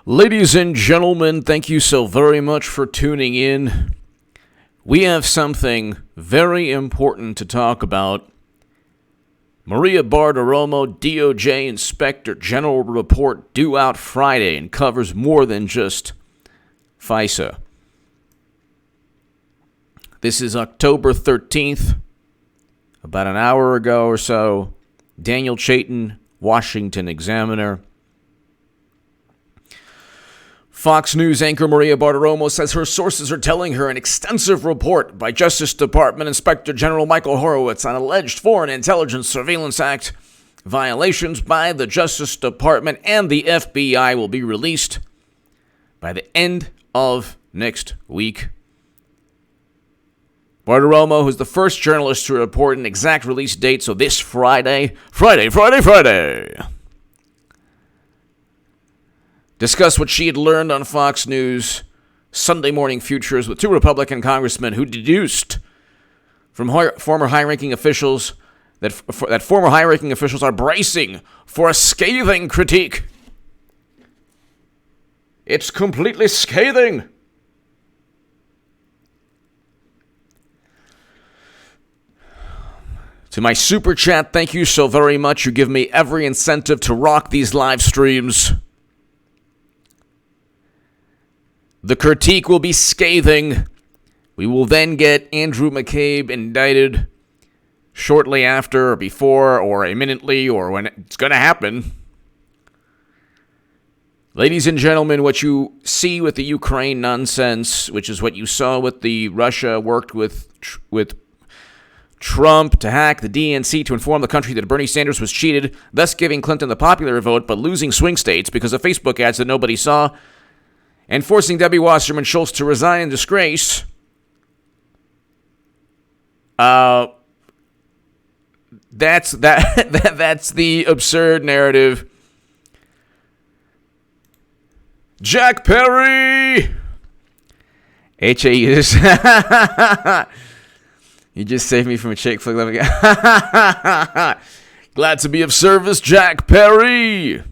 Ladies and gentlemen, thank you so very much for tuning in. We have something very important to talk about. Maria Bartiromo, DOJ Inspector General report due out Friday and covers more than just FISA. This is October 13th, about an hour ago or so. Daniel Chaitin, Washington Examiner. Fox News anchor Maria Bartiromo says her sources are telling her an extensive report by Justice Department Inspector General Michael Horowitz on alleged Foreign Intelligence Surveillance Act violations by the Justice Department and the FBI will be released by the end of next week. Bartiromo, who's the first journalist to report an exact release date, so this Friday, discussed what she had learned on Fox News Sunday Morning Futures with two Republican congressmen who deduced from former high-ranking officials that former high-ranking officials are bracing for a scathing critique. It's completely scathing. To my super chat, thank you so very much. You give me every incentive to rock these live streams. The critique will be scathing. We will then get Andrew McCabe indicted shortly after or before or imminently or when it's going to happen. Ladies and gentlemen, what you see with the Ukraine nonsense, which is what you saw with the Russia worked with Trump to hack the DNC to inform the country that Bernie Sanders was cheated, thus giving Clinton the popular vote but losing swing states because of Facebook ads that nobody saw, and forcing Debbie Wasserman Schultz to resign in disgrace. That's the absurd narrative. Jack Perry! H.A.U. You just saved me from a chick flick. Glad to be of service, Jack Perry!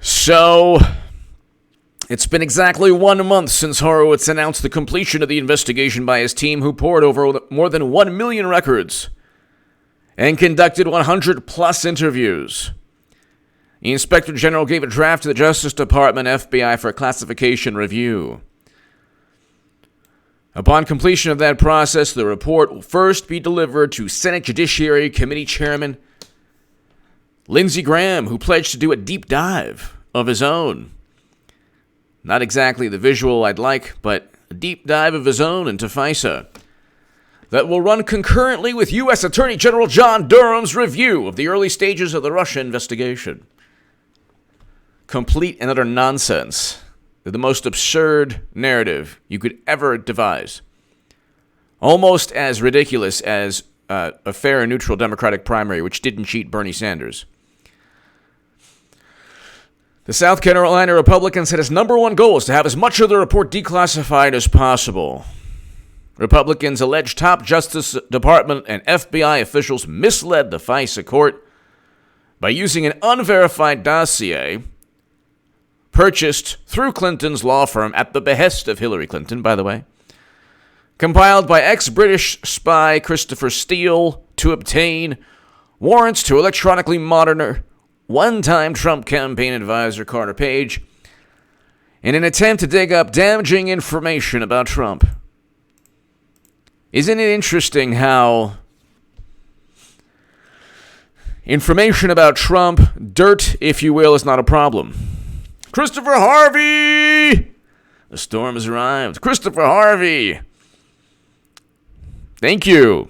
So, it's been exactly 1 month since Horowitz announced the completion of the investigation by his team, who pored over more than 1 million records and conducted 100-plus interviews. The Inspector General gave a draft to the Justice Department FBI for a classification review. Upon completion of that process, the report will first be delivered to Senate Judiciary Committee Chairman Lindsey Graham, who pledged to do a deep dive of his own. Not exactly the visual I'd like, but a deep dive of his own into FISA that will run concurrently with U.S. Attorney General John Durham's review of the early stages of the Russia investigation. Complete and utter nonsense. The most absurd narrative you could ever devise. Almost as ridiculous as a fair and neutral Democratic primary, which didn't cheat Bernie Sanders. The South Carolina Republican said its number one goal is to have as much of the report declassified as possible. Republicans allege top Justice Department and FBI officials misled the FISA court by using an unverified dossier purchased through Clinton's law firm at the behest of Hillary Clinton, by the way, compiled by ex-British spy Christopher Steele to obtain warrants to electronically monitor one-time Trump campaign advisor Carter Page in an attempt to dig up damaging information about Trump. Isn't it interesting how information about Trump, dirt, if you will, is not a problem? Christopher Harvey! The storm has arrived. Christopher Harvey! Thank you.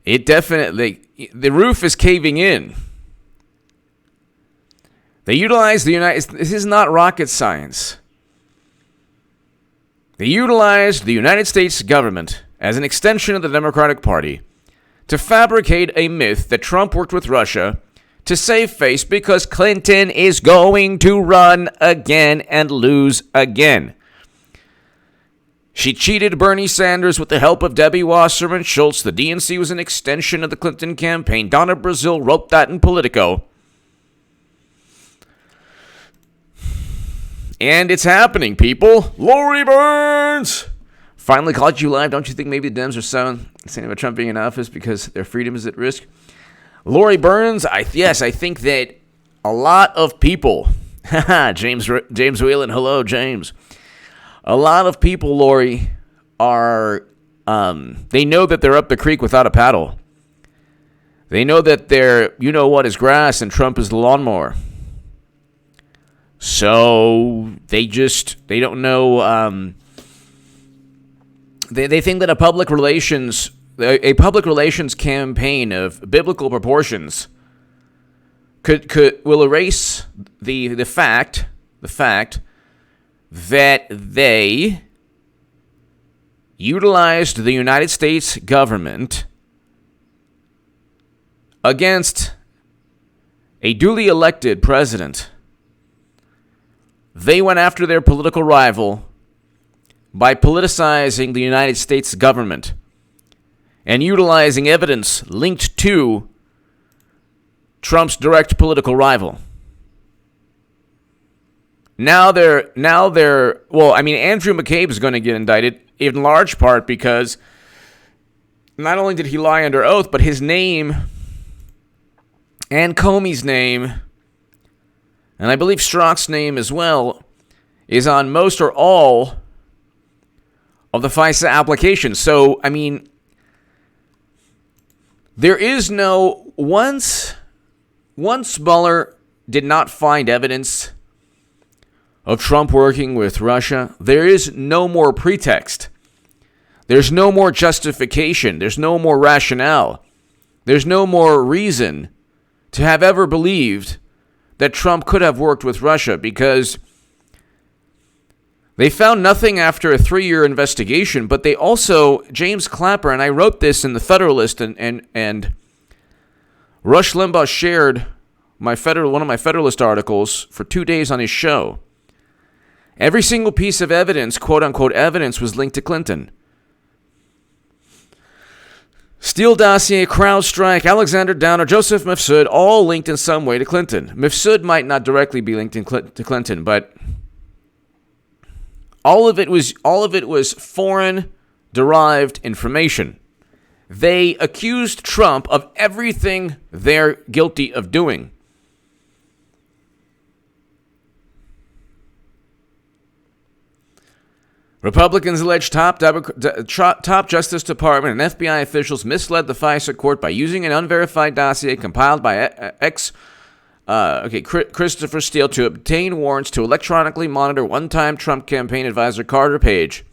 It definitely, the roof is caving in. They utilize this is not rocket science. They utilized the United States government as an extension of the Democratic Party to fabricate a myth that Trump worked with Russia to save face because Clinton is going to run again and lose again. She cheated Bernie Sanders with the help of Debbie Wasserman Schultz. The DNC was an extension of the Clinton campaign. Donna Brazile wrote that in Politico. And it's happening, people. Lori Burns finally caught you live. Don't you think maybe the Dems are saying about Trump being in office because their freedom is at risk? Lori Burns, I think that a lot of people, James Whelan, hello, James. A lot of people, Lori, are, they know that they're up the creek without a paddle. They know that they're, is grass and Trump is the lawnmower. So they don't know, they think that a public relations campaign of biblical proportions will erase the fact that they utilized the United States government against a duly elected president. They went after their political rival by politicizing the United States government and utilizing evidence linked to Trump's direct political rival. Andrew McCabe is going to get indicted in large part because not only did he lie under oath, but his name and Comey's name, and I believe Strzok's name as well, is on most or all of the FISA applications. So, there is no... Once Mueller did not find evidence of Trump working with Russia, there is no more pretext. There's no more justification. There's no more rationale. There's no more reason to have ever believed that Trump could have worked with Russia, because they found nothing after a 3-year investigation, but they also, James Clapper, and I wrote this in the Federalist, and Rush Limbaugh shared one of my Federalist articles for 2 days on his show. Every single piece of evidence, quote-unquote evidence, was linked to Clinton. Steele dossier, CrowdStrike, Alexander Downer, Joseph Mifsud, all linked in some way to Clinton. Mifsud might not directly be linked to Clinton, but all of it was foreign-derived information. They accused Trump of everything they're guilty of doing. Republicans allege top Justice Department and FBI officials misled the FISA court by using an unverified dossier compiled by Christopher Steele to obtain warrants to electronically monitor one-time Trump campaign advisor Carter Page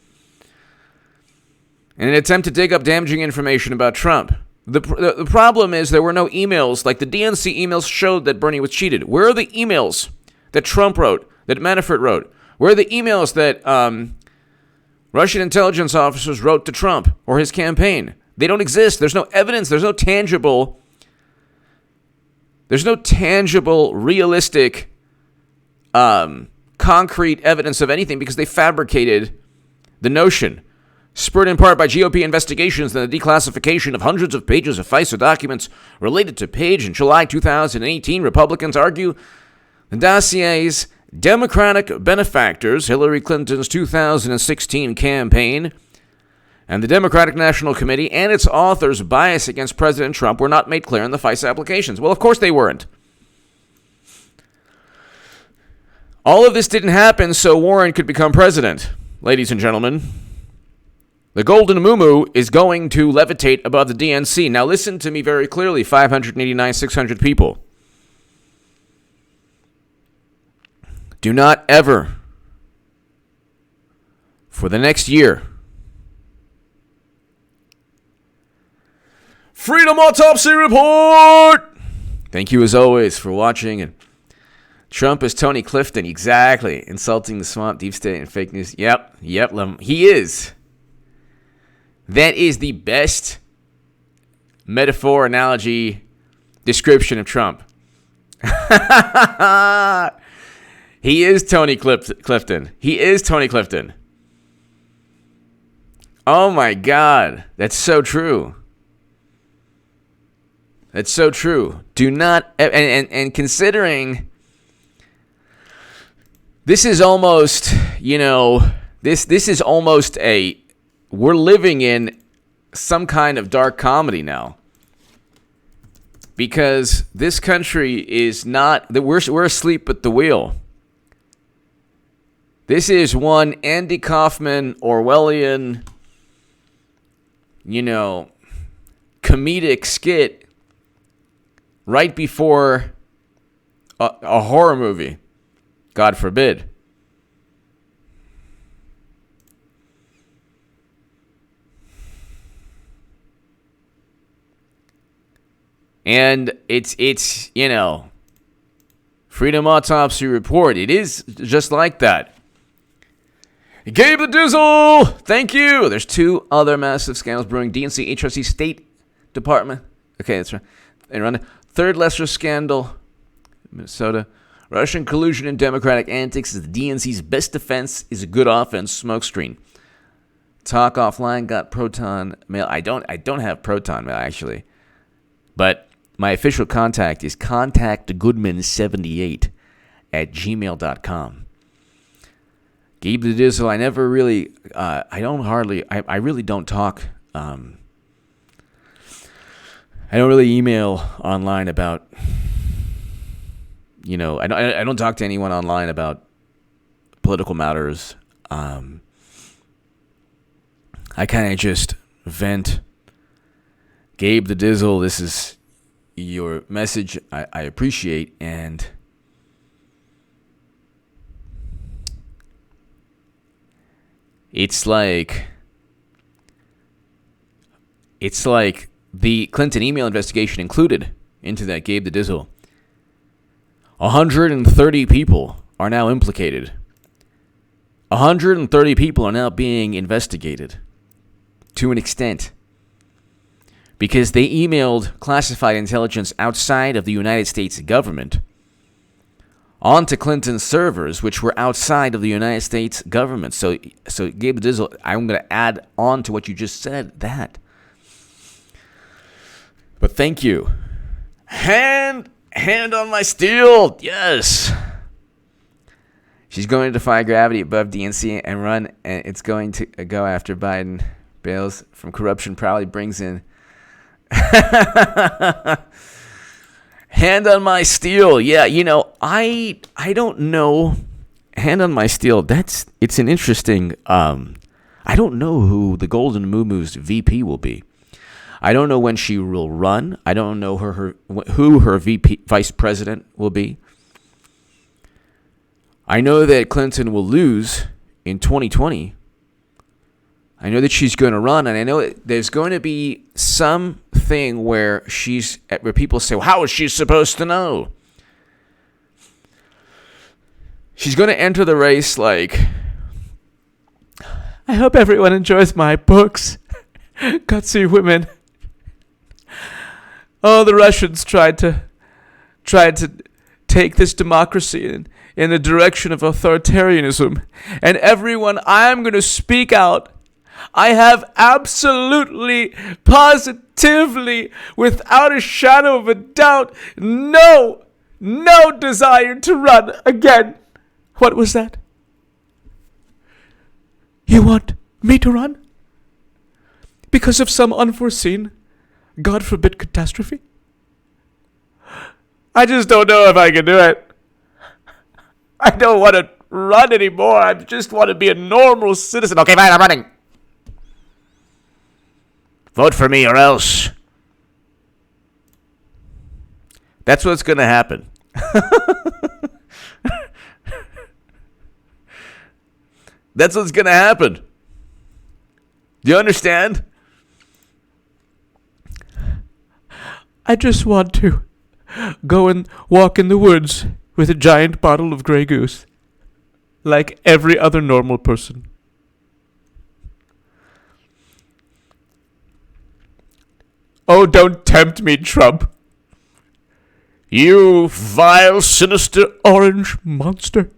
in an attempt to dig up damaging information about Trump. The problem is there were no emails. Like the DNC emails showed that Bernie was cheated. Where are the emails that Trump wrote, that Manafort wrote? Where are the emails that Russian intelligence officers wrote to Trump or his campaign? They don't exist. There's no evidence. There's no tangible, realistic, concrete evidence of anything, because they fabricated the notion. Spurred in part by GOP investigations and the declassification of hundreds of pages of FISA documents related to Page in July 2018, Republicans argue the dossier's Democratic benefactors, Hillary Clinton's 2016 campaign, and the Democratic National Committee and its authors' bias against President Trump were not made clear in the FISA applications. Well, of course they weren't. All of this didn't happen so Warren could become president, ladies and gentlemen. The golden muumuu is going to levitate above the DNC. Now listen to me very clearly, 589, 600 people. Do not ever, for the next year, Freedom Autopsy Report! Thank you as always for watching. And Trump is Tony Clifton, exactly. Insulting the swamp, deep state, and fake news. Yep, he is. That is the best metaphor, analogy, description of Trump. He is Tony Clifton. He is Tony Clifton. Oh my God. That's so true. That's so true. Do not, and considering this is almost, this is almost we're living in some kind of dark comedy now. Because this country is not, we're asleep at the wheel. This is one Andy Kaufman, Orwellian, comedic skit right before a horror movie. God forbid. And it's Freedom Autopsy Report. It is just like that. Gabe the Dizzle! Thank you! There's two other massive scandals brewing. DNC, HRC, State Department. Okay, that's right. And run third lesser scandal. Minnesota. Russian collusion and Democratic antics is the DNC's best defense is a good offense smokescreen. Talk offline got Proton Mail. I don't have Proton Mail, actually. But my official contact is contactgoodman78@gmail.com. Gabe the Dizzle, I never really, I really don't talk, I don't really email online about, I don't talk to anyone online about political matters. I kind of just vent. Gabe the Dizzle, this is your message I appreciate, and it's like the Clinton email investigation included into that Gabe the Dizzle. 130 people are now implicated. 130 people are now being investigated to an extent because they emailed classified intelligence outside of the United States government onto Clinton's servers, which were outside of the United States government. So Gabe the Dizzle, I'm going to add on to what you just said, that. But thank you. Hand on my steel. Yes. She's going to defy gravity above DNC and run, and it's going to go after Biden. Bails from corruption probably brings in. Hand on my steel. Yeah, I don't know. Hand on my steel. It's an interesting. I don't know who the Golden Moo-Moo's VP will be. I don't know when she will run. I don't know who her VP vice president will be. I know that Clinton will lose in 2020. I know that she's going to run, and I know that there's going to be something where people say, well, how is she supposed to know? She's going to enter the race like, I hope everyone enjoys my books. Gutsy women. Oh, the Russians tried to take this democracy in the direction of authoritarianism. And everyone, I'm going to speak out. I have absolutely, positively, without a shadow of a doubt, no desire to run again. What was that? You want me to run? Because of some unforeseen, God forbid, catastrophe? I just don't know if I can do it. I don't want to run anymore. I just want to be a normal citizen. Okay, fine, I'm running. Vote for me or else. That's what's going to happen. That's what's going to happen. Do you understand? I just want to go and walk in the woods with a giant bottle of Grey Goose, like every other normal person. Oh, don't tempt me, Trump. You vile, sinister orange monster.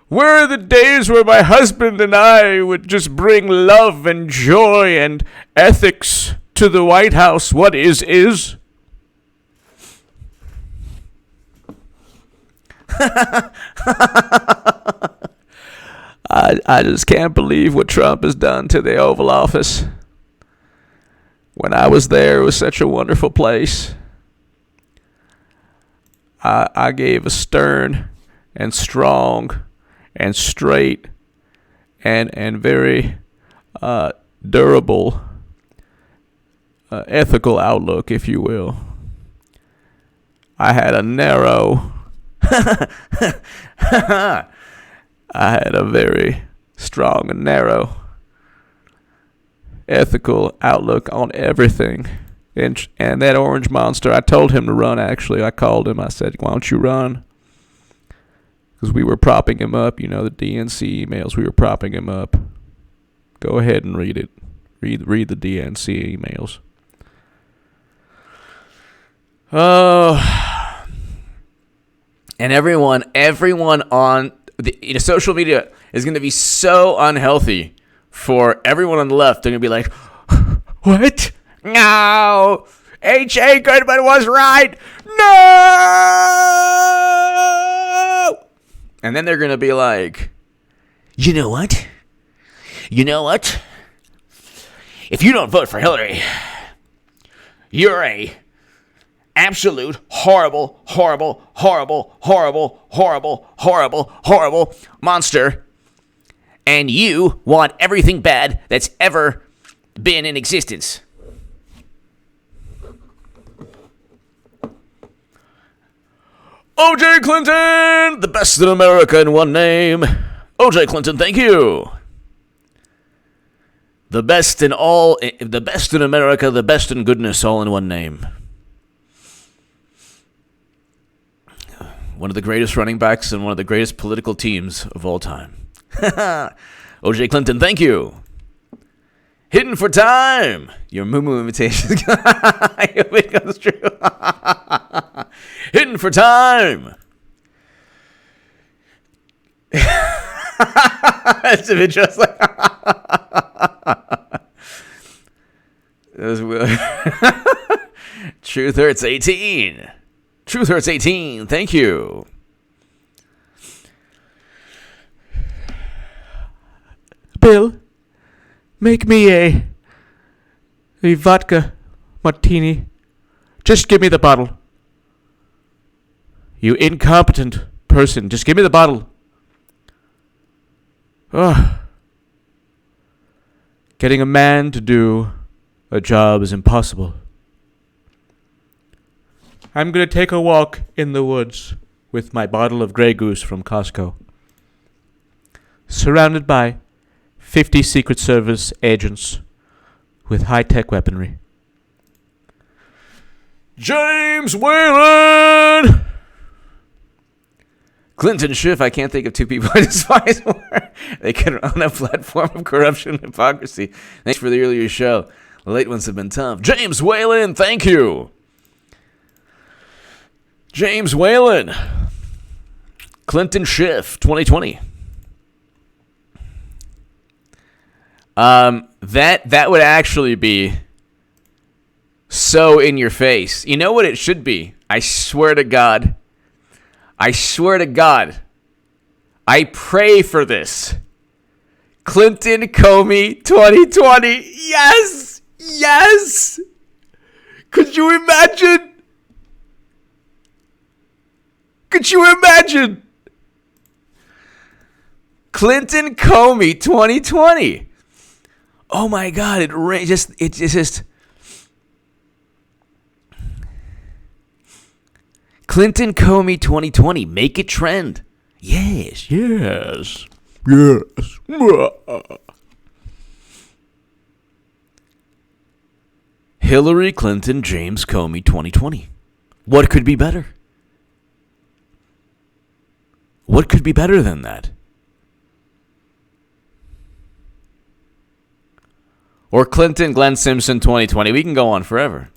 Where are the days where my husband and I would just bring love and joy and ethics to the White House? What is? I just can't believe what Trump has done to the Oval Office. When I was there, it was such a wonderful place. I gave a stern and strong and straight and very durable ethical outlook, if you will. I had a narrow I had a very strong and narrow ethical outlook on everything. And that orange monster, I told him to run, actually. I called him. I said, why don't you run? Because we were propping him up. You know, the DNC emails, we were propping him up. Go ahead and read it. Read the DNC emails. Oh. And everyone on the social media is going to be so unhealthy for everyone on the left. They're going to be like, what? No! H.A. Goodman was right! No! And then they're going to be like, you know what? If you don't vote for Hillary, you're a absolute horrible monster, and you want everything bad that's ever been in existence. O.J. Clinton, the best in America in one name. O.J. Clinton, thank you. The best in America, the best in goodness, all in one name. One of the greatest running backs and one of the greatest political teams of all time. O.J. Clinton, thank you. Hidden for time. Your moo-moo imitation it comes true. Hidden for time. It's a bit just like Truth Hurts 18. Truth Hurts 18. Thank you. Bill, make me a vodka martini. Just give me the bottle. You incompetent person. Just give me the bottle. Ugh. Getting a man to do a job is impossible. I'm going to take a walk in the woods with my bottle of Grey Goose from Costco. Surrounded by 50 Secret Service agents with high-tech weaponry. James Whalen! Clinton Schiff, I can't think of two people I despise more. They can run a platform of corruption and hypocrisy. Thanks for the earlier show. The late ones have been tough. James Whalen, thank you. James Whalen. Clinton Schiff, 2020. That would actually be so in your face. You know what it should be? I swear to God. I pray for this. Clinton Comey 2020. Yes! Yes! Could you imagine? Clinton Comey 2020. Oh my God! It just. Clinton Comey 2020. Make it trend. Yes. Hillary Clinton, James Comey 2020. What could be better? What could be better than that? Or Clinton, Glenn Simpson 2020. We can go on forever.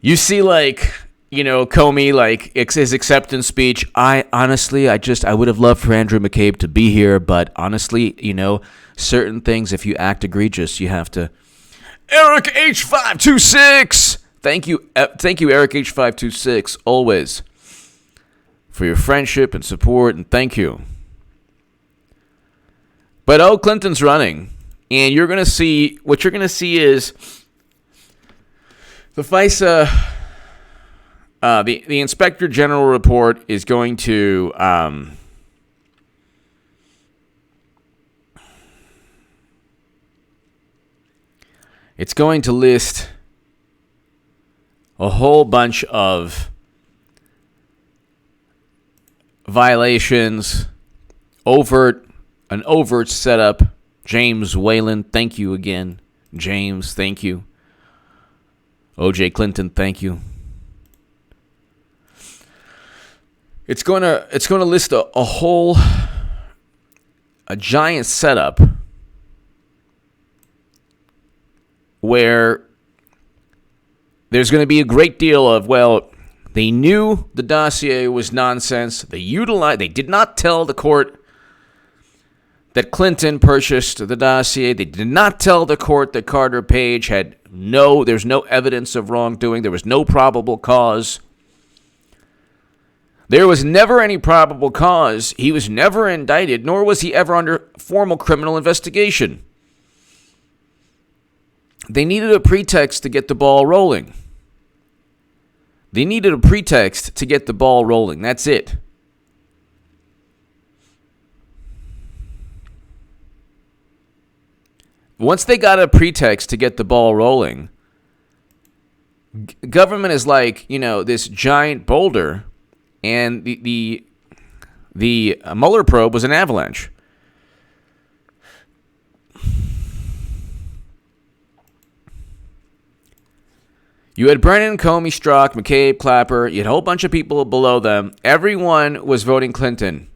You see, like, Comey, like, his acceptance speech. I would have loved for Andrew McCabe to be here, but honestly, certain things, if you act egregious, you have to. Eric H526! Thank you, Eric H526, always, for your friendship and support, and thank you. But, Clinton's running, and what you're going to see is the FISA, the Inspector General report is going to, it's going to list a whole bunch of violations, an overt setup. James Whalen, thank you again. James, thank you. O.J. Clinton, thank you. It's going to list a giant setup where there's going to be a great deal of, they knew the dossier was nonsense. They did not tell the court that Clinton purchased the dossier. They did not tell the court that Carter Page there's no evidence of wrongdoing. There was no probable cause. There was never any probable cause. He was never indicted, nor was he ever under formal criminal investigation. They needed a pretext to get the ball rolling. That's it. Once they got a pretext to get the ball rolling, government is like, this giant boulder, and the Mueller probe was an avalanche. You had Brennan, Comey, Strzok, McCabe, Clapper. You had a whole bunch of people below them. Everyone was voting Clinton.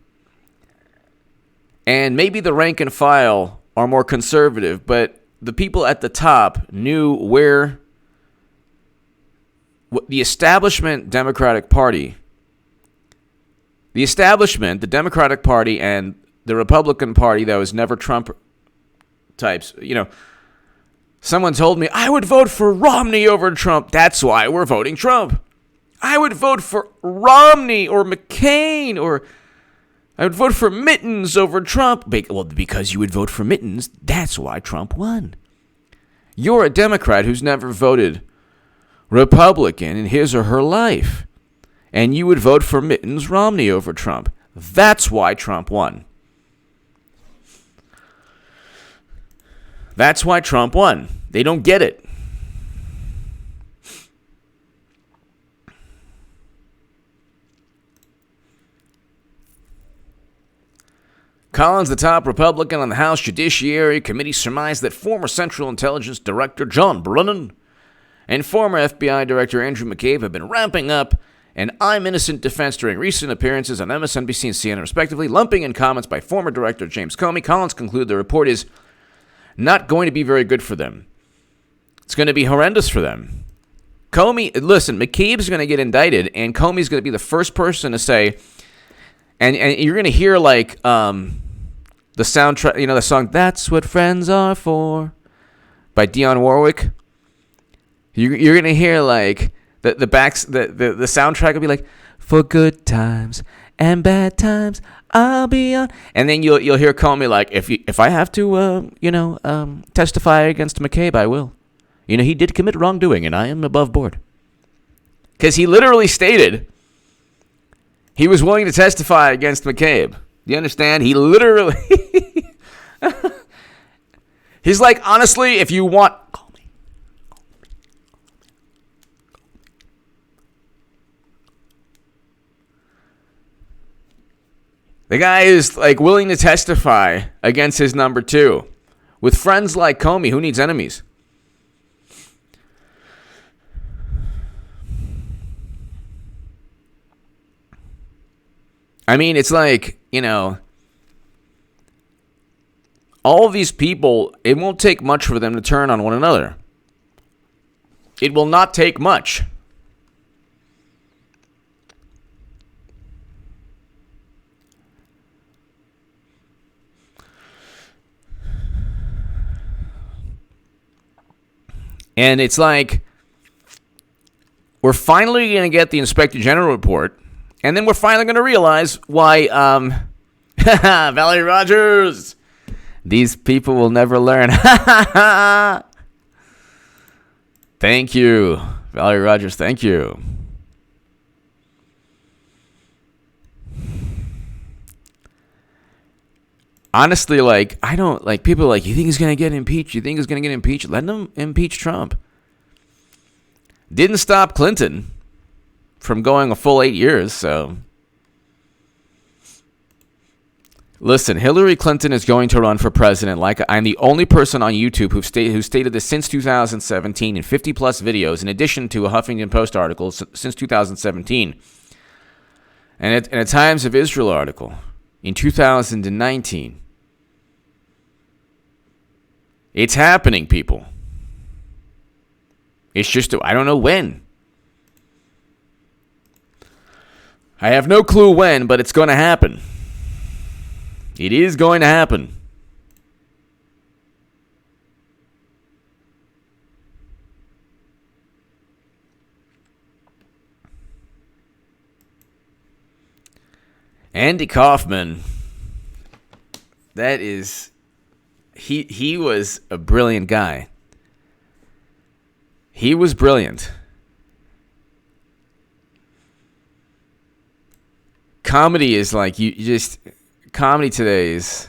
And maybe the rank and file are more conservative, but the people at the top knew where the establishment Democratic Party, the Democratic Party and the Republican Party that was never Trump types, someone told me, I would vote for Romney over Trump. That's why we're voting Trump. I would vote for Romney or McCain, or I would vote for Mittens over Trump. Well, because you would vote for Mittens, that's why Trump won. You're a Democrat who's never voted Republican in his or her life, and you would vote for Mittens Romney over Trump. That's why Trump won. That's why Trump won. They don't get it. Collins, the top Republican on the House Judiciary Committee, surmised that former Central Intelligence Director John Brennan and former FBI Director Andrew McCabe have been ramping up an I'm innocent defense during recent appearances on MSNBC and CNN, respectively, lumping in comments by former Director James Comey. Collins concluded the report is not going to be very good for them. It's going to be horrendous for them. McCabe's going to get indicted, and Comey's going to be the first person to say, and you're going to hear like the soundtrack, the song "That's What Friends Are For" by Dionne Warwick. You're going to hear like the soundtrack will be like, "For good times and bad times, I'll be on," and then you'll hear Comey like, "If I have to testify against McCabe, I will. He did commit wrongdoing, and I am above board." Because he literally stated he was willing to testify against McCabe. Do you understand? He literally he's like, honestly, if you want, call me. The guy is like willing to testify against his number two. With friends like Comey, who needs enemies? I mean, it's like, all of these people, it won't take much for them to turn on one another. It will not take much. And it's like, we're finally going to get the Inspector General report, and then we're finally going to realize why, Valerie Rogers, these people will never learn. Thank you, Valerie Rogers, thank you. Honestly, like, I don't, like, people are like, you think he's going to get impeached? You think he's going to get impeached? Let him impeach Trump. Didn't stop Clinton from going a full 8 years, so. Listen, Hillary Clinton is going to run for president. Like, I'm the only person on YouTube who stated this since 2017 in 50-plus videos, in addition to a Huffington Post article since 2017, and a Times of Israel article in 2019. It's happening, people. It's just, I don't know when. I have no clue when, but it's going to happen. It is going to happen. Andy Kaufman, that is, he was a brilliant guy. He was brilliant. Comedy is like, comedy today is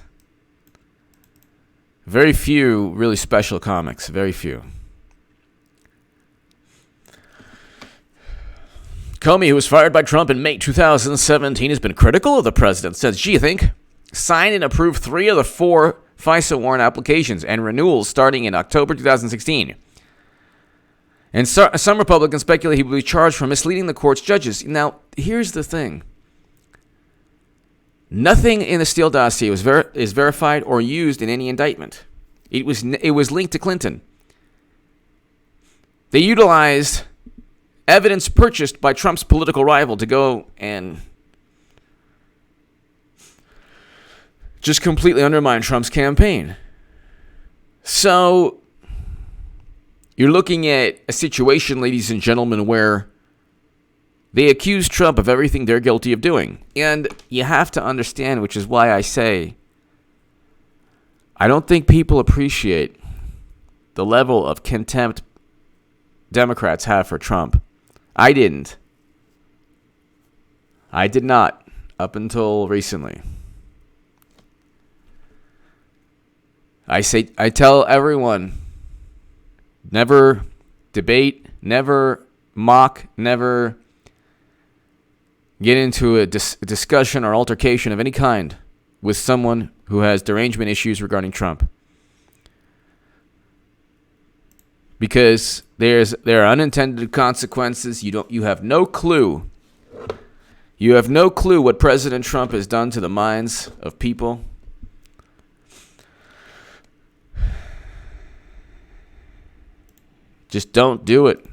very few really special comics, very few. Comey, who was fired by Trump in May 2017, has been critical of the president. Says, gee, you think? Signed and approved 3 of the 4 FISA warrant applications and renewals starting in October 2016. And some Republicans speculate he will be charged for misleading the court's judges. Now, here's the thing. Nothing in the Steele dossier is verified or used in any indictment. It was linked to Clinton. They utilized evidence purchased by Trump's political rival to go and just completely undermine Trump's campaign. So you're looking at a situation, ladies and gentlemen, where they accuse Trump of everything they're guilty of doing. And you have to understand, which is why I say, I don't think people appreciate the level of contempt Democrats have for Trump. I didn't. I did not, up until recently. I tell everyone, never debate, never mock, never get into a discussion or altercation of any kind with someone who has derangement issues regarding Trump. Because there are unintended consequences. You have no clue. You have no clue what President Trump has done to the minds of people. Just don't do it.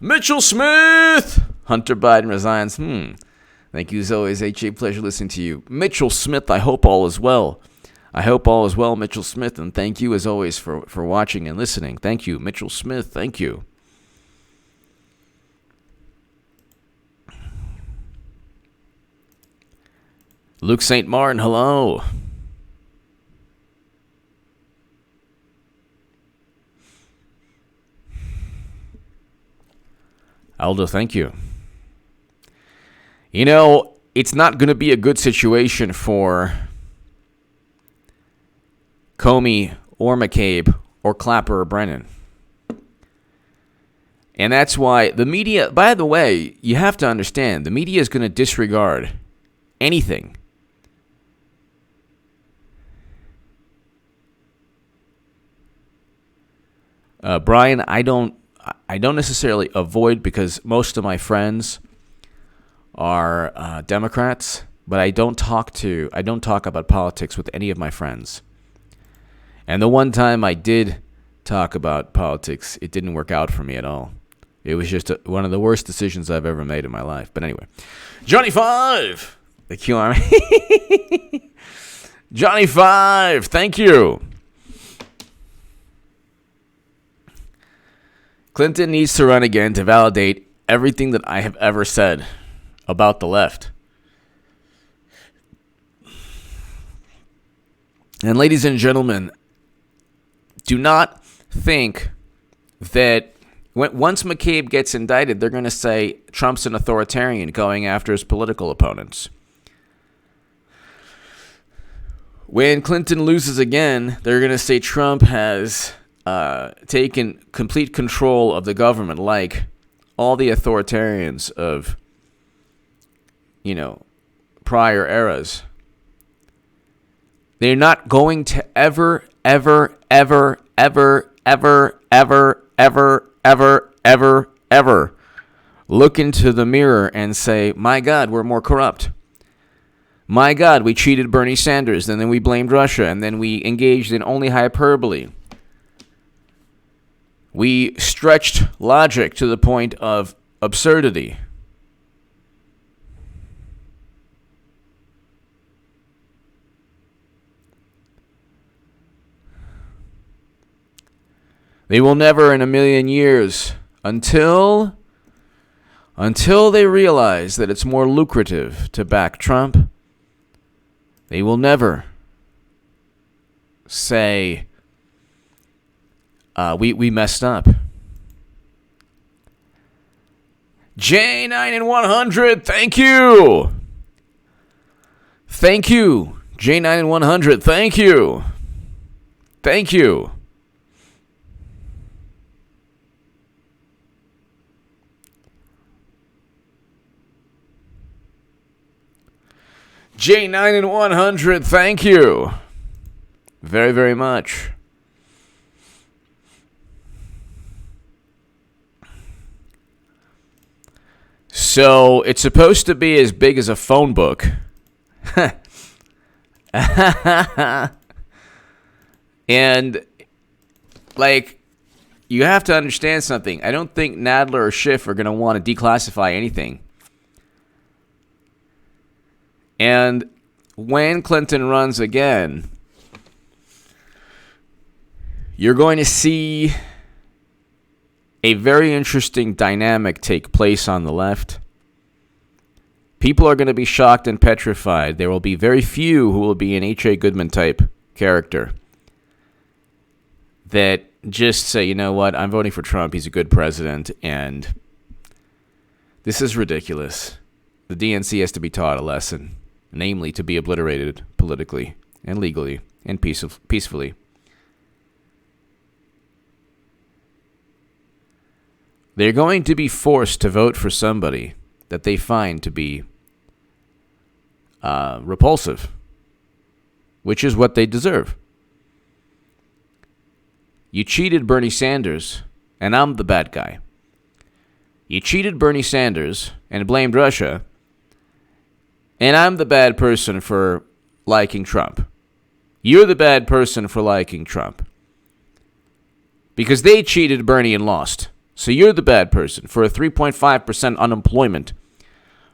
Mitchell Smith! Hunter Biden resigns. Thank you as always, H.A. Pleasure listening to you. Mitchell Smith, I hope all is well. I hope all is well, Mitchell Smith, and thank you as always for watching and listening. Thank you, Mitchell Smith. Thank you. Luke St. Martin, hello. Aldo, thank you. You know, it's not going to be a good situation for Comey or McCabe or Clapper or Brennan. And that's why the media, by the way, you have to understand, the media is going to disregard anything. Brian, I don't necessarily avoid, because most of my friends are Democrats, but I don't talk about politics with any of my friends. And the one time I did talk about politics, it didn't work out for me at all. It was just one of the worst decisions I've ever made in my life. But anyway, Johnny 5, the Q Army. Johnny 5, thank you. Clinton needs to run again to validate everything that I have ever said about the left. And ladies and gentlemen, do not think that once McCabe gets indicted, they're going to say Trump's an authoritarian going after his political opponents. When Clinton loses again, they're going to say Trump has taken complete control of the government, like all the authoritarians of, prior eras. They're not going to ever look into the mirror and say, my God, we're more corrupt. My God, we cheated Bernie Sanders, and then we blamed Russia, and then we engaged in only hyperbole. We stretched logic to the point of absurdity. They will never in a million years, until they realize that it's more lucrative to back Trump, they will never say, we messed up. J9 and 100, thank you. Thank you. J9 and 100, thank you. Thank you. J9 and 100, thank you very, very much. So it's supposed to be as big as a phone book. And, you have to understand something. I don't think Nadler or Schiff are going to want to declassify anything. And when Clinton runs again, you're going to see a very interesting dynamic take place on the left. People are going to be shocked and petrified. There will be very few who will be an H.A. Goodman type character that just say, you know what, I'm voting for Trump. He's a good president, and this is ridiculous. The DNC has to be taught a lesson. Namely, to be obliterated politically and legally and peacefully. They're going to be forced to vote for somebody that they find to be repulsive, which is what they deserve. You cheated Bernie Sanders, and I'm the bad guy. You cheated Bernie Sanders and blamed Russia, and I'm the bad person for liking Trump. You're the bad person for liking Trump. Because they cheated Bernie and lost. So you're the bad person for a 3.5% unemployment.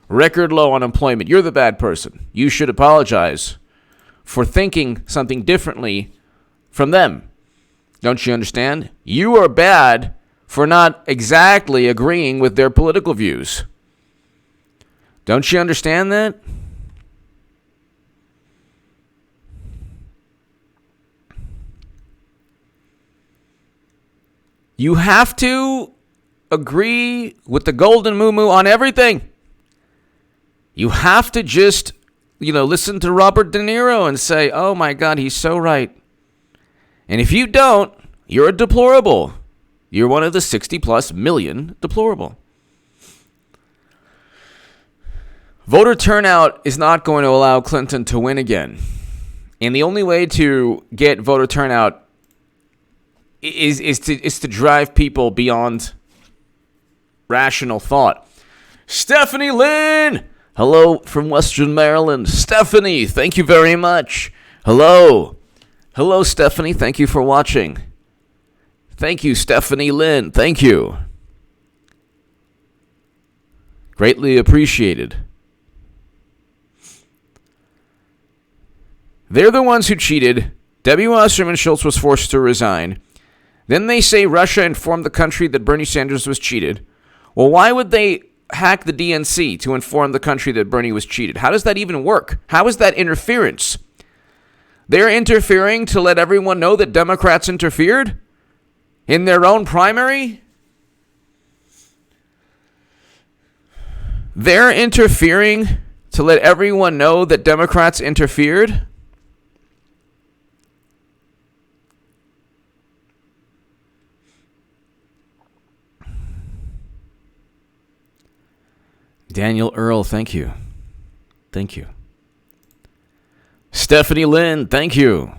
Record low unemployment. You're the bad person. You should apologize for thinking something differently from them. Don't you understand? You are bad for not exactly agreeing with their political views. Don't you understand that? You have to agree with the golden moo-moo on everything. You have to just, listen to Robert De Niro and say, oh my God, he's so right. And if you don't, you're a deplorable. You're one of the 60+ million deplorable. Voter turnout is not going to allow Clinton to win again. And the only way to get voter turnout is to drive people beyond rational thought. Stephanie Lynn! Hello from Western Maryland. Stephanie, thank you very much. Hello. Hello, Stephanie. Thank you for watching. Thank you, Stephanie Lynn. Thank you. Greatly appreciated. They're the ones who cheated. Debbie Wasserman Schultz was forced to resign. Then they say Russia informed the country that Bernie Sanders was cheated. Well, why would they hack the DNC to inform the country that Bernie was cheated? How does that even work? How is that interference? They're interfering to let everyone know that Democrats interfered in their own primary? They're interfering to let everyone know that Democrats interfered? Daniel Earl, thank you. Thank you. Stephanie Lynn, thank you.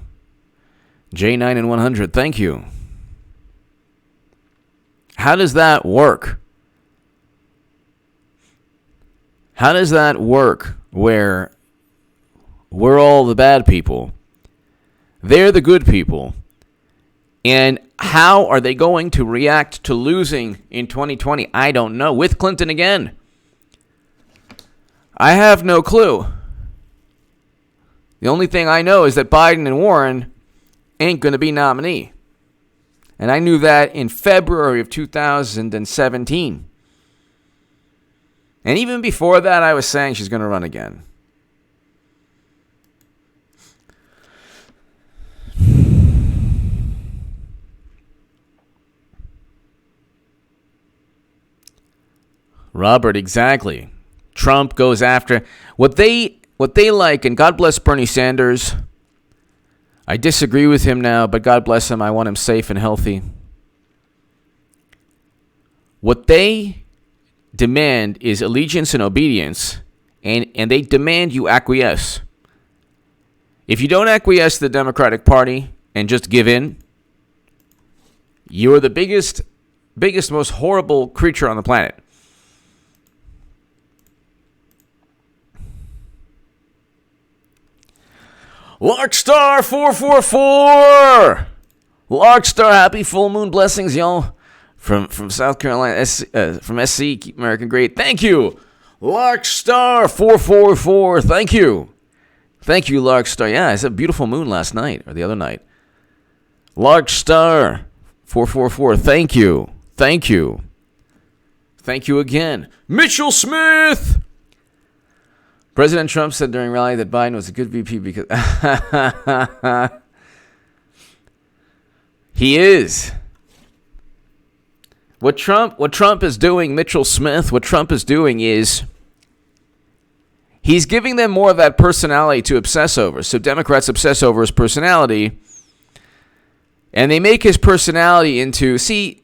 J9 and 100, thank you. How does that work? How does that work where we're all the bad people? They're the good people. And how are they going to react to losing in 2020? I don't know. With Clinton again. I have no clue. The only thing I know is that Biden and Warren ain't going to be nominee. And I knew that in February of 2017. And even before that, I was saying she's going to run again. Robert, exactly. Trump goes after what they like, and God bless Bernie Sanders. I disagree with him now, but God bless him. I want him safe and healthy. What they demand is allegiance and obedience, and they demand you acquiesce. If you don't acquiesce to the Democratic Party and just give in, you're the biggest, most horrible creature on the planet. Larkstar 444! Larkstar, happy full moon blessings, y'all. From South Carolina, from SC, keep America great. Thank you, Larkstar 444. Thank you, Larkstar. Yeah, it's a beautiful moon last night or the other night. Larkstar 444. Thank you, thank you again, Mitchell Smith. President Trump said during rally that Biden was a good VP because he is. What Trump is doing, Mitchell Smith, what Trump is doing is he's giving them more of that personality to obsess over. So Democrats obsess over his personality, and they make his personality into, see,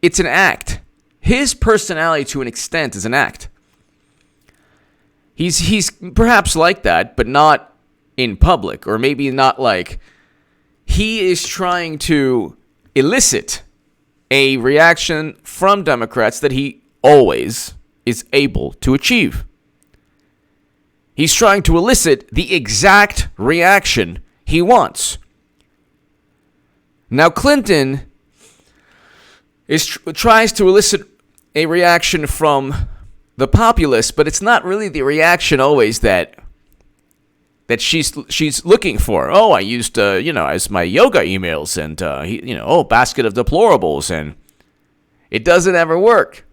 it's an act. His personality to an extent is an act. He's perhaps like that, but not in public, or maybe not like, he is trying to elicit a reaction from Democrats that he always is able to achieve. He's trying to elicit the exact reaction he wants. Now, Clinton tries to elicit a reaction from the populace, but it's not really the reaction always that she's looking for. Oh, I used as my yoga emails and basket of deplorables, and it doesn't ever work.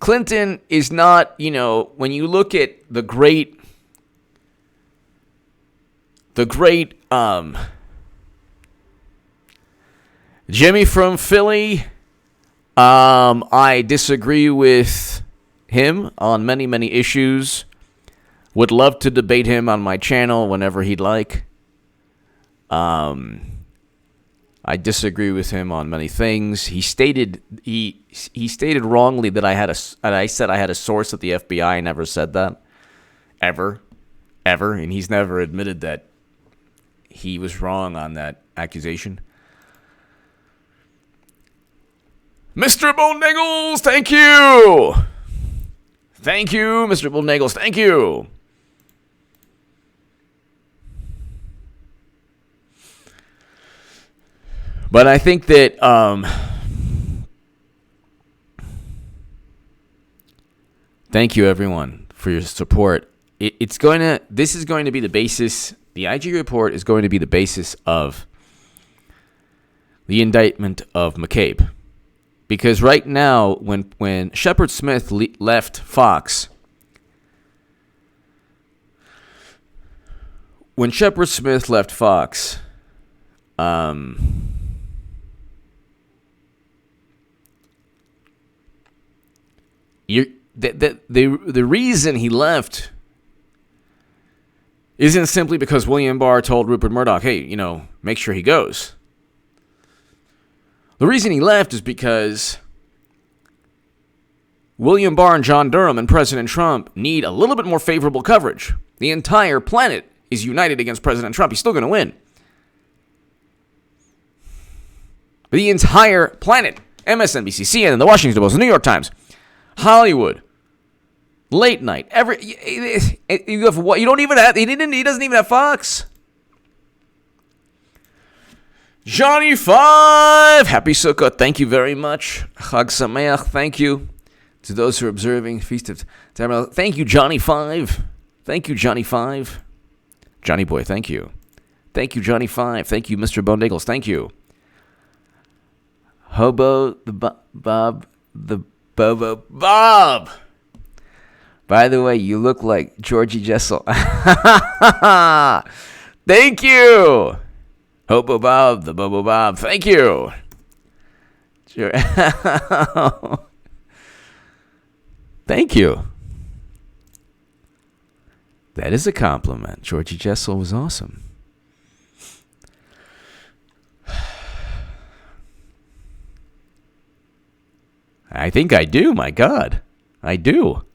Clinton is not, when you look at the great Jimmy from Philly, I disagree with him on many, many issues. Would love to debate him on my channel whenever he'd like. I disagree with him on many things. He stated wrongly that I said I had a source at the FBI. I never said that. Ever. And he's never admitted that he was wrong on that accusation. Mr. Bullniggles, thank you. Thank you, Mr. Bullniggles, thank you. But I think that thank you, everyone, for your support. This is going to be the basis. The IG report is going to be the basis of the indictment of McCabe. Because right now, when Shepard Smith left Fox, the reason he left isn't simply because William Barr told Rupert Murdoch, hey, make sure he goes. The reason he left is because William Barr and John Durham and President Trump need a little bit more favorable coverage. The entire planet is united against President Trump. He's still going to win. The entire planet. MSNBC, CNN, the Washington Post, the New York Times, Hollywood, late night. You have what? You don't even have. He doesn't even have Fox. Johnny 5, happy Sukkot. Thank you very much. Chag Sameach. Thank you to those who are observing Feast of Tabernacle. Thank you, Johnny 5. Thank you, Johnny 5. Johnny Boy, thank you. Thank you, Johnny 5. Thank you, Mr. Bonedagles. Thank you. Hobo the Bob the Bobo Bob. By the way, you look like Georgie Jessel. Thank you. Hobo Bob the Bobo Bob. Thank you. Sure. Thank you. That is a compliment. Georgie Jessel was awesome. I think I do, my God. I do.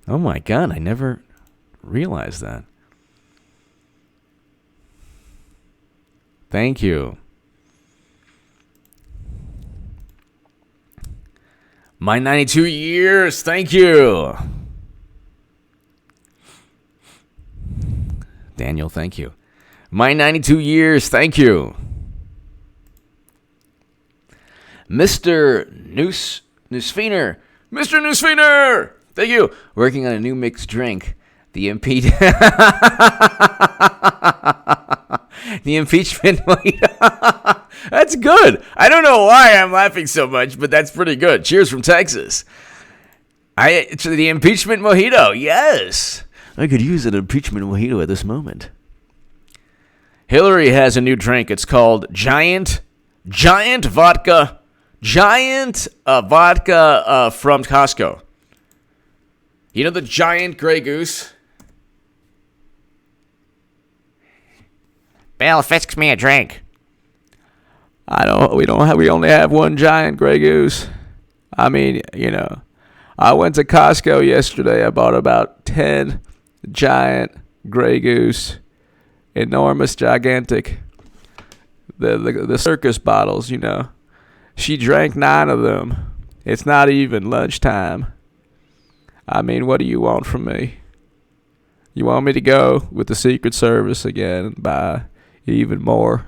Oh my God, I never realized that. Thank you. My 92 years, thank you. Daniel, thank you. My 92 years, thank you. Mr. Newsfeiner. Mr. Newsfeiner! Thank you. Working on a new mixed drink. The impeachment mojito. That's good. I don't know why I'm laughing so much, but that's pretty good. Cheers from Texas. The impeachment mojito. Yes. I could use an impeachment mojito at this moment. Hillary has a new drink. It's called Giant Vodka. Giant vodka from Costco. You know the giant Grey Goose? Bill, fix me a drink. We only have one giant Grey Goose. I mean, I went to Costco yesterday. I bought about 10 giant Grey Goose. Enormous, gigantic. The circus bottles, She drank 9 of them. It's not even lunchtime. I mean, what do you want from me? You want me to go with the Secret Service again and buy even more?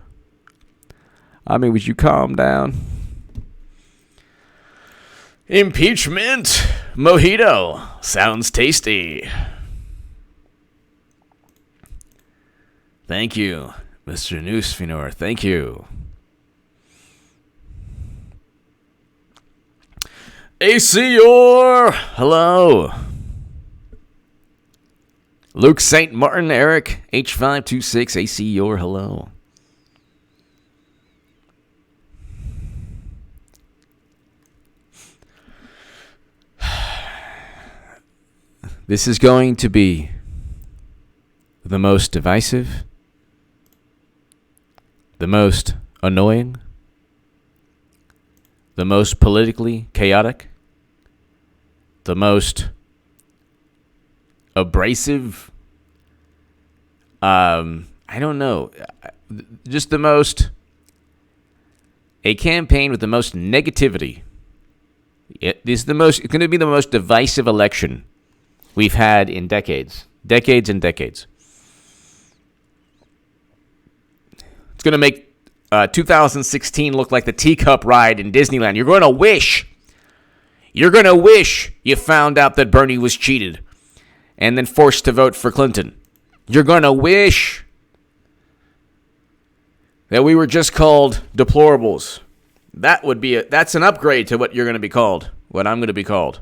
I mean, would you calm down? Impeachment mojito. Sounds tasty. Thank you, Mr. Newsfeiner. Thank you. ACOR, hello. Luke St. Martin, Eric, H526, ACOR, hello. This is going to be the most divisive, the most annoying, the most politically chaotic, the most abrasive, I don't know, just the most, a campaign with the most negativity. It's going to be the most divisive election we've had in decades and decades. It's going to make 2016 look like the teacup ride in Disneyland. You're going to wish you found out that Bernie was cheated and then forced to vote for Clinton. You're going to wish that we were just called deplorables. That's an upgrade to what you're going to be called, what I'm going to be called.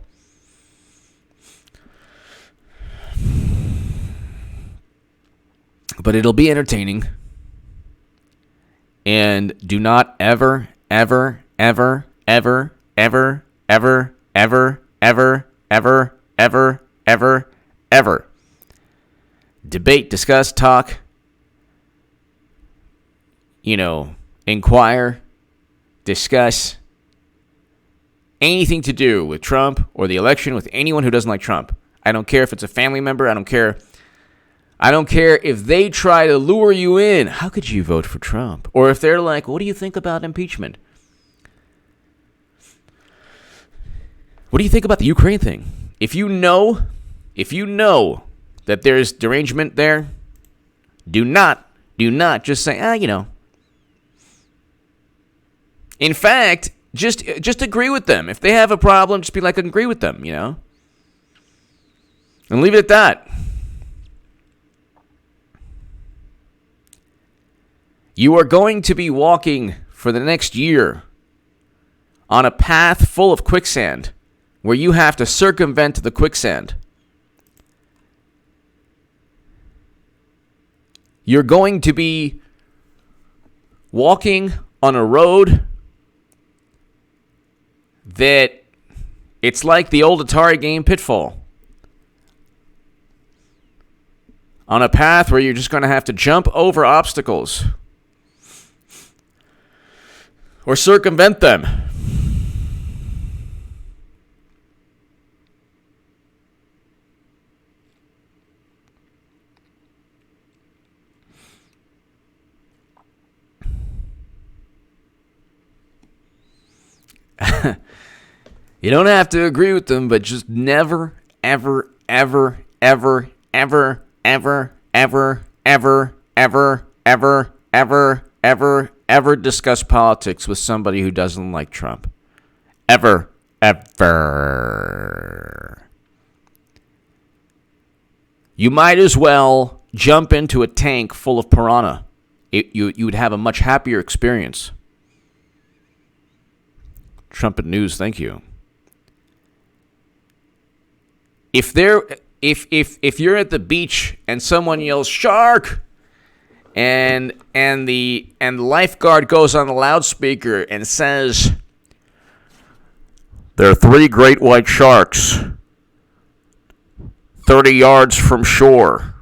But it'll be entertaining. And do not ever, ever, ever, ever, ever, ever, ever, ever, ever, ever, ever, ever debate, discuss, talk, inquire, discuss anything to do with Trump or the election with anyone who doesn't like Trump. I don't care if it's a family member. I don't care if they try to lure you in. How could you vote for Trump? Or if they're like, what do you think about impeachment? What do you think about the Ukraine thing? If you know that there's derangement there, do not just say, In fact, just agree with them. If they have a problem, just be like, agree with them, and leave it at that. You are going to be walking for the next year on a path full of quicksand where you have to circumvent the quicksand. You're going to be walking on a road that it's like the old Atari game Pitfall. On a path where you're just going to have to jump over obstacles or circumvent them. You don't have to agree with them, but just never, ever, ever, ever, ever, ever, ever, ever, ever, ever, ever, ever, ever discuss politics with somebody who doesn't like Trump. Ever, ever. You might as well jump into a tank full of piranha. You would have a much happier experience. Trumpet news, thank you. If you're at the beach and someone yells shark, and the lifeguard goes on the loudspeaker and says, there are 3 great white sharks 30 yards from shore.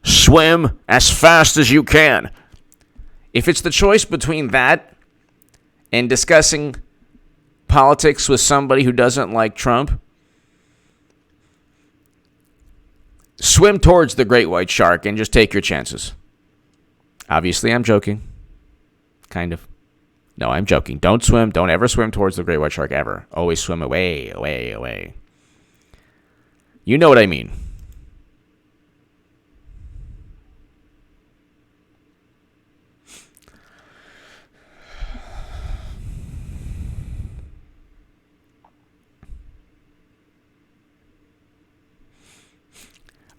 Swim as fast as you can. If it's the choice between that and discussing politics with somebody who doesn't like Trump, swim towards the great white shark and just take your chances. Obviously, I'm joking. Kind of. No, I'm joking. Don't swim. Don't ever swim towards the great white shark ever. Always swim away, away, away. You know what I mean.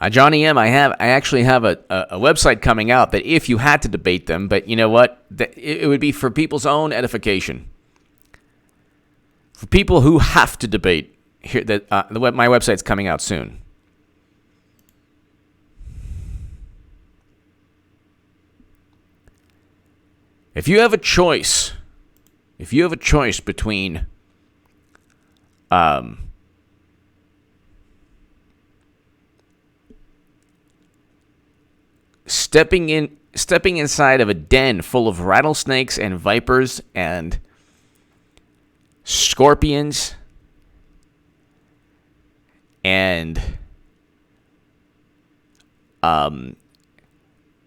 Johnny M, I actually have a website coming out that if you had to debate them, but you know what? It would be for people's own edification. For people who have to debate, my website's coming out soon. If you have a choice between stepping inside of a den full of rattlesnakes and vipers and scorpions and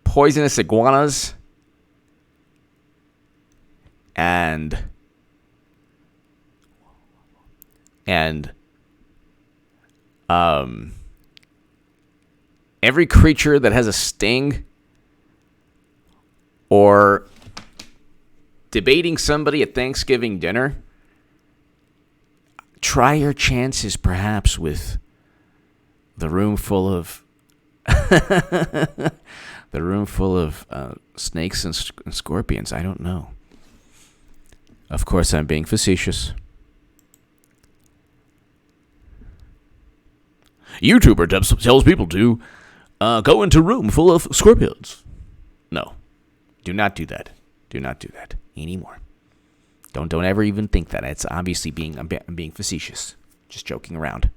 poisonous iguanas and every creature that has a sting, or debating somebody at Thanksgiving dinner, try your chances perhaps with the room full of The room full of snakes and scorpions. I don't know. Of course, I'm being facetious. YouTuber tells people to go into room full of scorpions. No, do not do that. Do not do that anymore. Don't ever even think that. It's obviously I'm being facetious. Just joking around.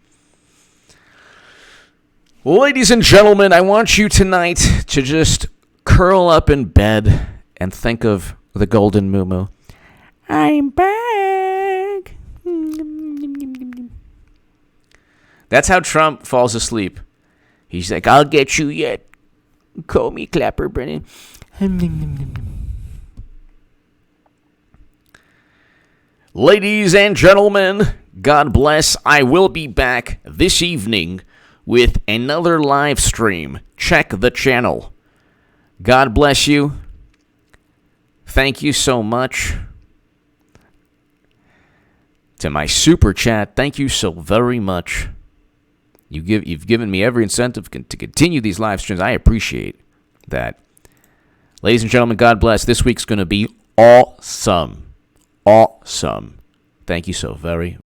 Ladies and gentlemen, I want you tonight to just curl up in bed and think of the golden moo. I'm back. That's how Trump falls asleep. He's like, I'll get you yet. Call me Clapper, Brennan. Ladies and gentlemen, God bless. I will be back this evening with another live stream. Check the channel. God bless you. Thank you so much. To my super chat, thank you so very much. You've given me every incentive to continue these live streams. I appreciate that. Ladies and gentlemen, God bless. This week's going to be awesome. Awesome. Thank you so very